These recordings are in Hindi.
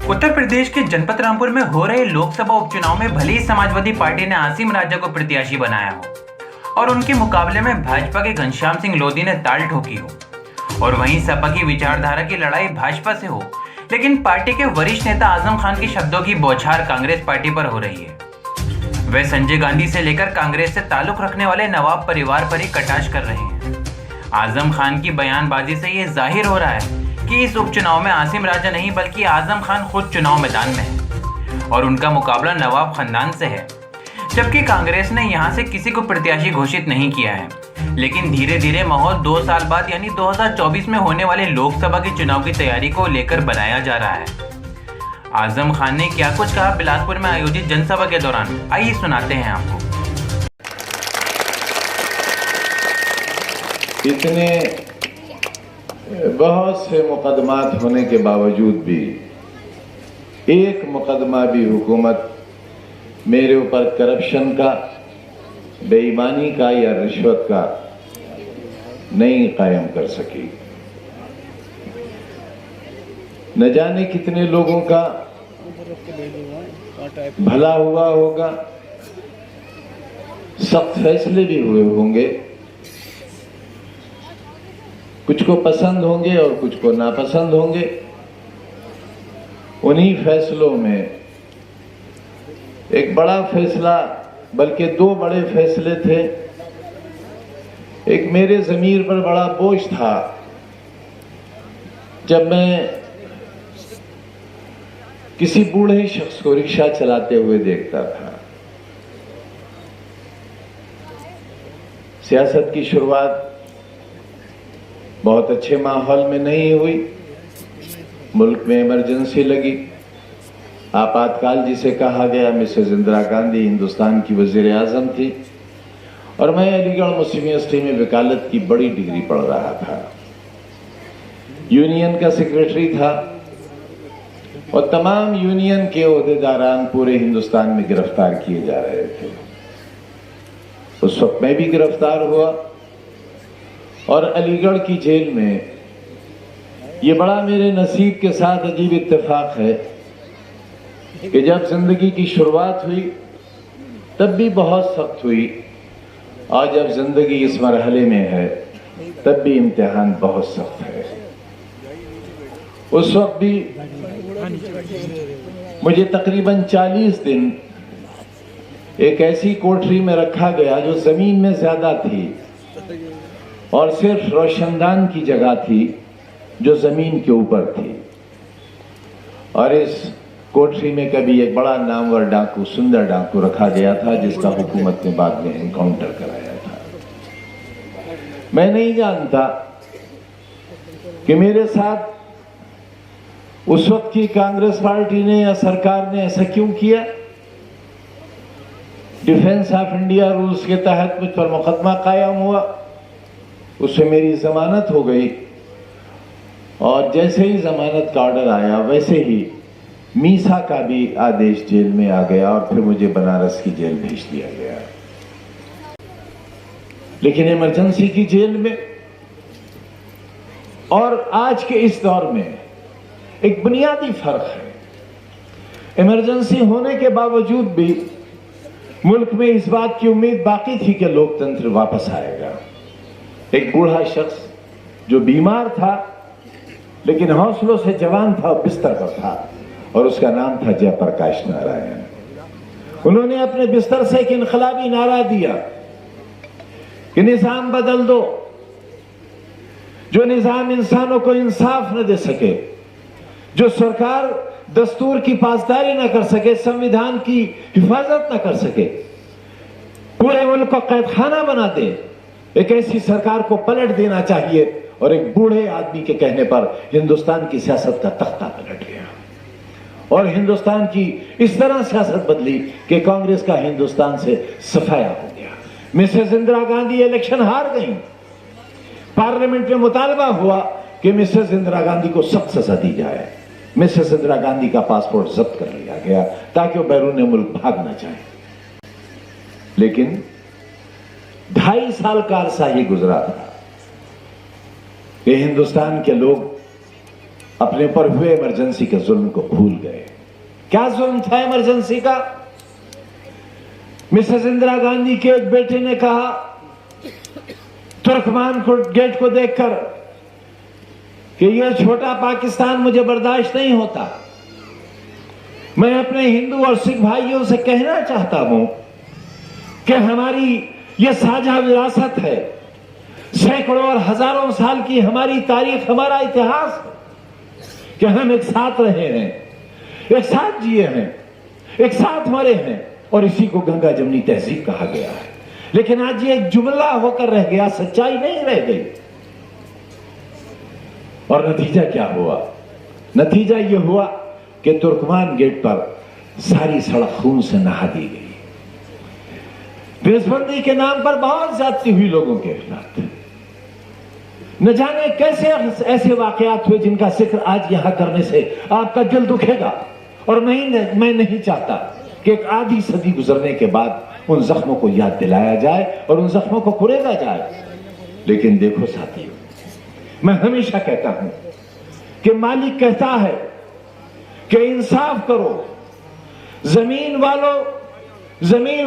उत्तर प्रदेश के जनपद रामपुर में हो रहे लोकसभा उपचुनाव में भले ही समाजवादी पार्टी ने आसिम राजा को प्रत्याशी बनाया हो और उनके मुकाबले में भाजपा के घनश्याम सिंह लोधी ने ताल ठोकी हो, और वहीं सपा की विचारधारा की लड़ाई भाजपा से हो, लेकिन पार्टी के वरिष्ठ नेता आजम खान के शब्दों की बौछार कांग्रेस पार्टी पर हो रही है। वे संजय गांधी से लेकर कांग्रेस से ताल्लुक रखने वाले नवाब परिवार पर ही कटाक्ष कर रहे हैं। आजम खान की बयानबाजी से ये जाहिर हो रहा है कि इस उपचुनाव में आसिम राजा नहीं बल्कि आजम खान खुद चुनाव मैदान में है और उनका मुकाबला नवाब खानदान से है। जबकि कांग्रेस ने यहां से किसी को प्रत्याशी घोषित नहीं किया है, लेकिन धीरे धीरे माहौल 2 साल बाद यानी 2024 में होने वाले लोकसभा के चुनाव की तैयारी को लेकर बनाया जा रहा है। आजम खान ने क्या कुछ कहा बिलासपुर में आयोजित जनसभा के दौरान, आइए सुनाते हैं आपको। इतने बहुत से मुकदमात होने के बावजूद भी एक मुकदमा भी हुकूमत मेरे ऊपर करप्शन का, बेईमानी का या रिश्वत का नहीं कायम कर सकी। न जाने कितने लोगों का भला हुआ होगा, सख्त फैसले भी हुए होंगे, कुछ को पसंद होंगे और कुछ को नापसंद होंगे। उन्हीं फैसलों में एक बड़ा फैसला, बल्कि 2 बड़े फैसले थे। एक मेरे ज़मीर पर बड़ा बोझ था जब मैं किसी बूढ़े शख्स को रिक्शा चलाते हुए देखता था। सियासत की शुरुआत बहुत अच्छे माहौल में नहीं हुई। मुल्क में इमरजेंसी लगी, आपातकाल जिसे कहा गया। मिसेस इंदिरा गांधी हिंदुस्तान की वजीर आजम थी और मैं अलीगढ़ मुस्लिम यूनिवर्सिटी में वकालत की बड़ी डिग्री पढ़ रहा था। यूनियन का सेक्रेटरी था और तमाम यूनियन के ओहदेदारान पूरे हिंदुस्तान में गिरफ्तार किए जा रहे थे। उस वक्त मैं भी गिरफ्तार हुआ और अलीगढ़ की जेल में, ये बड़ा मेरे नसीब के साथ अजीब इत्तेफाक है कि जब जिंदगी की शुरुआत हुई तब भी बहुत सख्त हुई, और जब जिंदगी इस मरहले में है तब भी इम्तिहान बहुत सख्त है। उस वक्त भी मुझे तकरीबन 40 दिन एक ऐसी कोठरी में रखा गया जो जमीन में ज्यादा थी और सिर्फ रोशनदान की जगह थी जो जमीन के ऊपर थी। और इस कोठरी में कभी एक बड़ा नामवर डाकू, सुंदर डाकू रखा गया था जिसका हुकूमत ने बाद में एनकाउंटर कराया था। मैं नहीं जानता कि मेरे साथ उस वक्त की कांग्रेस पार्टी ने या सरकार ने ऐसा क्यों किया। डिफेंस ऑफ इंडिया रूल्स के तहत मुझ पर मुकदमा कायम हुआ, उससे मेरी जमानत हो गई और जैसे ही जमानत का ऑर्डर आया वैसे ही मीसा का भी आदेश जेल में आ गया और फिर मुझे बनारस की जेल भेज दिया गया। लेकिन इमरजेंसी की जेल में और आज के इस दौर में एक बुनियादी फर्क है। इमरजेंसी होने के बावजूद भी मुल्क में इस बात की उम्मीद बाकी थी कि लोकतंत्र वापस आएगा। एक बूढ़ा शख्स जो बीमार था लेकिन हौसलों से जवान था, बिस्तर पर था, और उसका नाम था जयप्रकाश नारायण। उन्होंने अपने बिस्तर से एक इनकलाबी नारा दिया कि निजाम बदल दो, जो निजाम इंसानों को इंसाफ न दे सके, जो सरकार दस्तूर की पासदारी न कर सके, संविधान की हिफाजत न कर सके, पूरे मुल्क को कैदखाना बना दे, एक ऐसी सरकार को पलट देना चाहिए। और एक बूढ़े आदमी के कहने पर हिंदुस्तान की सियासत का तख्ता पलट गया और हिंदुस्तान की इस तरह सियासत बदली कि कांग्रेस का हिंदुस्तान से सफाया हो गया। मिसेस इंदिरा गांधी इलेक्शन हार गई। पार्लियामेंट में मुतालबा हुआ कि मिसेस इंदिरा गांधी को सख्त सजा दी जाए। मिसेस इंदिरा गांधी का पासपोर्ट जब्त कर लिया गया ताकि वो बैरून मुल्क भाग ना जाए। लेकिन 2.5 साल का अरसा ही गुजरा था कि हिंदुस्तान के लोग अपने पर हुए इमरजेंसी के जुल्म को भूल गए। क्या जुल्म था इमरजेंसी का? मिसेस इंदिरा गांधी के एक बेटे ने कहा तुर्कमान गेट को देखकर कि यह छोटा पाकिस्तान मुझे बर्दाश्त नहीं होता। मैं अपने हिंदू और सिख भाइयों से कहना चाहता हूं कि हमारी यह साझा विरासत है, सैकड़ों और हजारों साल की हमारी तारीख, हमारा इतिहास है कि हम एक साथ रहे हैं, एक साथ जिए हैं, एक साथ मरे हैं, और इसी को गंगा जमुनी तहजीब कहा गया है। लेकिन आज ये एक जुमला होकर रह गया, सच्चाई नहीं रह गई। और नतीजा क्या हुआ? नतीजा यह हुआ कि तुर्कमान गेट पर सारी सड़क खून से नहा दी गई। देशबंदी के नाम पर बहुत ज्यादती हुई लोगों के खिलाफ। न जाने कैसे ऐसे वाकयात हुए जिनका जिक्र आज यहां करने से आपका दिल दुखेगा। और मैं नहीं चाहता कि एक आधी सदी गुजरने के बाद उन जख्मों को याद दिलाया जाए और उन जख्मों को कुरेदा जाए। लेकिन देखो साथियों, मैं हमेशा कहता हूं कि मालिक कहता है कि इंसाफ करो, जमीन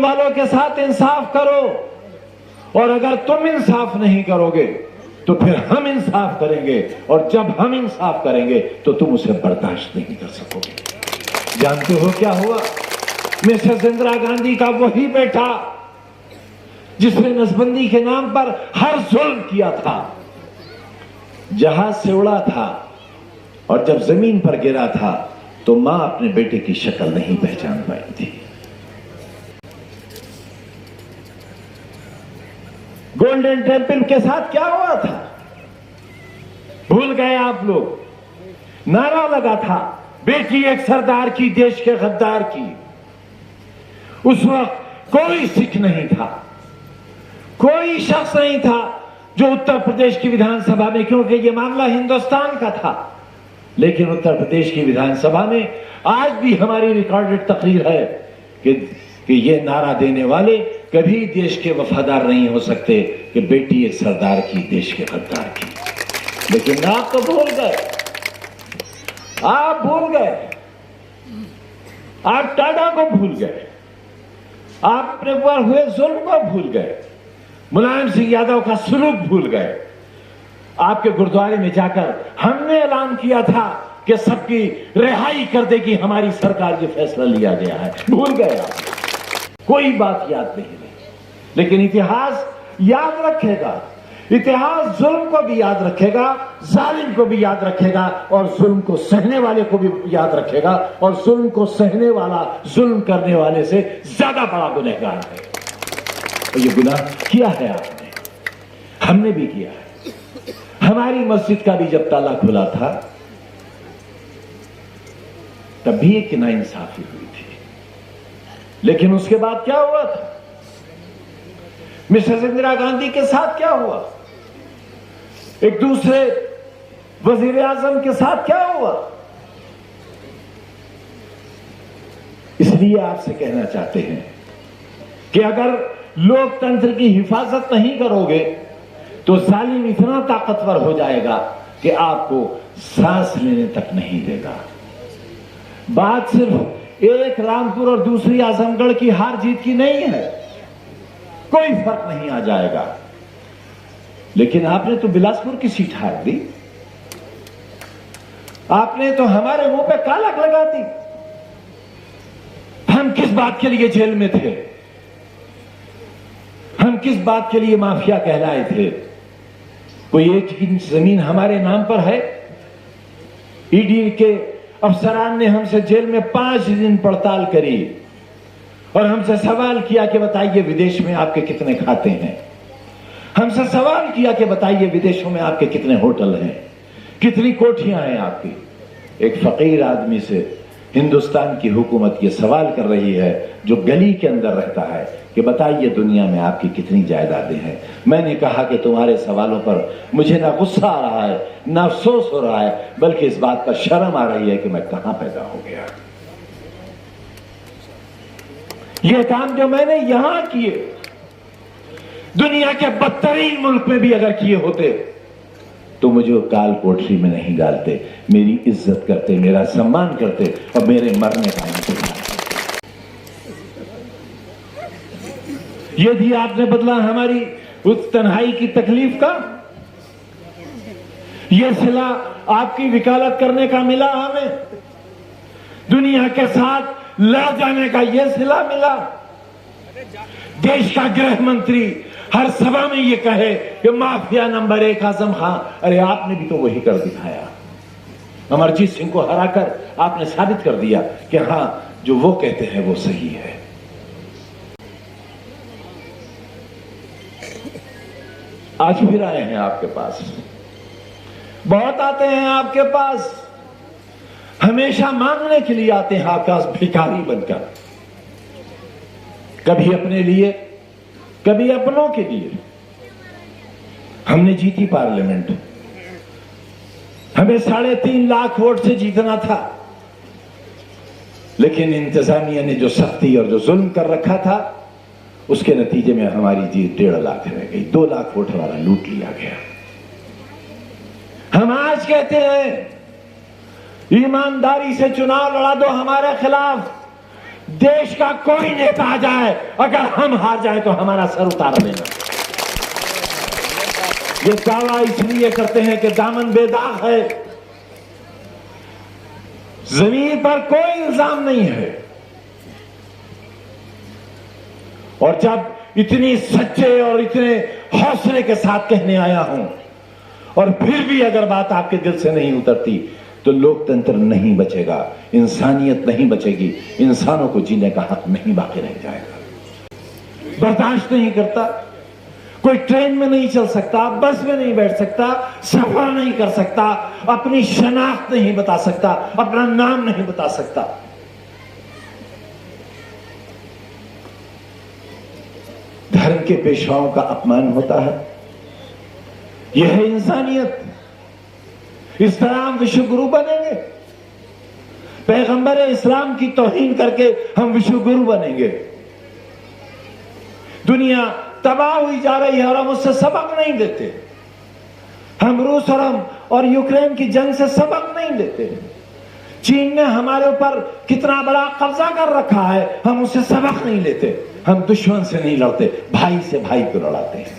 वालों के साथ इंसाफ करो, और अगर तुम इंसाफ नहीं करोगे तो फिर हम इंसाफ करेंगे, और जब हम इंसाफ करेंगे तो तुम उसे बर्दाश्त नहीं कर सकोगे। जानते हो क्या हुआ? मिसेस इंदिरा गांधी का वही बेटा जिसने नसबंदी के नाम पर हर जुल्म किया था, जहाज से उड़ा था, और जब जमीन पर गिरा था तो मां अपने बेटे की शक्ल नहीं पहचान पाई थी। गोल्डन टेम्पल के साथ क्या हुआ था भूल गए आप लोग? नारा लगा था, बेटी एक सरदार की, देश के गद्दार की। उस वक्त कोई सिख नहीं था, कोई शख्स नहीं था जो उत्तर प्रदेश की विधानसभा में, क्योंकि यह मामला हिंदुस्तान का था, लेकिन उत्तर प्रदेश की विधानसभा में आज भी हमारी रिकॉर्डेड तकरीर है कि ये नारा देने वाले कभी देश के वफादार नहीं हो सकते कि बेटी एक सरदार की, देश के गद्दार की। लेकिन आप तो भूल गए, आप भूल गए, आप टाटा को भूल गए, आप अपने ऊपर हुए जुल्म को भूल गए, मुलायम सिंह यादव का सलूक भूल गए। आपके गुरुद्वारे में जाकर हमने ऐलान किया था कि सबकी रिहाई कर देगी हमारी सरकार, ये फैसला लिया गया है, भूल गए आप। कोई बात याद नहीं रही। लेकिन इतिहास याद रखेगा, इतिहास जुल्म को भी याद रखेगा, जालिम को भी याद रखेगा, और जुल्म को सहने वाले को भी याद रखेगा। और जुल्म को सहने वाला जुल्म करने वाले से ज्यादा बड़ा गुनहगार है। और ये गुनाह किया है आपने, हमने भी किया है। हमारी मस्जिद का भी जब ताला खुला था तब भी एक नाइंसाफी हुई थी। लेकिन उसके बाद क्या हुआ था? मिसेस इंदिरा गांधी के साथ क्या हुआ? एक दूसरे वजीर आजम के साथ क्या हुआ? इसलिए आपसे कहना चाहते हैं कि अगर लोकतंत्र की हिफाजत नहीं करोगे तो जालिम इतना ताकतवर हो जाएगा कि आपको सांस लेने तक नहीं देगा। बात सिर्फ एक रामपुर और दूसरी आजमगढ़ की हार जीत की नहीं है, कोई फर्क नहीं आ जाएगा। लेकिन आपने तो बिलासपुर की सीट हार दी, आपने तो हमारे मुंह पे कालक लगा दी। हम किस बात के लिए जेल में थे? हम किस बात के लिए माफिया कहलाए थे? कोई एक इंच जमीन हमारे नाम पर है? ईडी के अफसरान ने हमसे जेल में 5 दिन पड़ताल करी और हमसे सवाल किया कि बताइए विदेश में आपके कितने खाते हैं, हमसे सवाल किया कि बताइए विदेशों में आपके कितने होटल हैं, कितनी कोठियां हैं आपकी। एक फकीर आदमी से हिंदुस्तान की हुकूमत ये सवाल कर रही है जो गली के अंदर रहता है कि बताइए दुनिया में आपकी कितनी जायदादें हैं। मैंने कहा कि तुम्हारे सवालों पर मुझे ना गुस्सा आ रहा है, ना अफसोस हो रहा है, बल्कि इस बात पर शर्म आ रही है कि मैं कहां पैदा हो गया। ये काम जो मैंने यहां किए, दुनिया के बदतरीन मुल्क में भी अगर किए होते तो मुझे वो काल कोठरी में नहीं डालते, मेरी इज्जत करते, मेरा सम्मान करते और मेरे मरने का इंतजार। यदि आपने बदला हमारी उस तन्हाई की तकलीफ का, यह सिला आपकी वकालत करने का मिला हमें, दुनिया के साथ लड़ जाने का यह सिला मिला। देश का गृह मंत्री हर सभा में यह कहे कि माफिया नंबर 1 आजम खां, अरे आपने भी तो वही कर दिखाया। अमरजीत सिंह को हराकर आपने साबित कर दिया कि हां, जो वो कहते हैं वो सही है। आज फिर आए हैं आपके पास, बहुत आते हैं आपके पास, हमेशा मांगने के लिए आते हैं आपके पास भिखारी बनकर, कभी अपने लिए कभी अपनों के लिए। हमने जीती पार्लियामेंट, हमें 3.5 लाख वोट से जीतना था, लेकिन इंतजामिया ने जो सख्ती और जो जुल्म कर रखा था, उसके नतीजे में हमारी जीत 1.5 लाख रह गई। 2 लाख वोट हमारा लूट लिया गया। हम आज कहते हैं ईमानदारी से चुनाव लड़ा दो हमारे खिलाफ, देश का कोई नेता आ जाए, अगर हम हार जाए तो हमारा सर उतार देना। ये दावा इसलिए करते हैं कि दामन बेदाग है, जमीन पर कोई इल्जाम नहीं है। और जब इतनी सच्चे और इतने हौसले के साथ कहने आया हूं और फिर भी अगर बात आपके दिल से नहीं उतरती, तो लोकतंत्र नहीं बचेगा, इंसानियत नहीं बचेगी, इंसानों को जीने का हक नहीं बाकी रह जाएगा। बर्दाश्त नहीं करता, कोई ट्रेन में नहीं चल सकता, बस में नहीं बैठ सकता, सफर नहीं कर सकता, अपनी शनाख्त नहीं बता सकता, अपना नाम नहीं बता सकता। धर्म के पेशवाओं का अपमान होता है, यह है इंसानियत। इस तरह हम विश्व गुरु बनेंगे? पैगंबर इस्लाम की तौहीन करके हम विश्व गुरु बनेंगे? दुनिया तबाह हुई जा रही है और हम उससे सबक नहीं देते। हम रूस और यूक्रेन की जंग से सबक नहीं लेते। चीन ने हमारे ऊपर कितना बड़ा कब्जा कर रखा है, हम उससे सबक नहीं लेते। हम दुश्मन से नहीं लड़ते, भाई से भाई को लड़ाते हैं।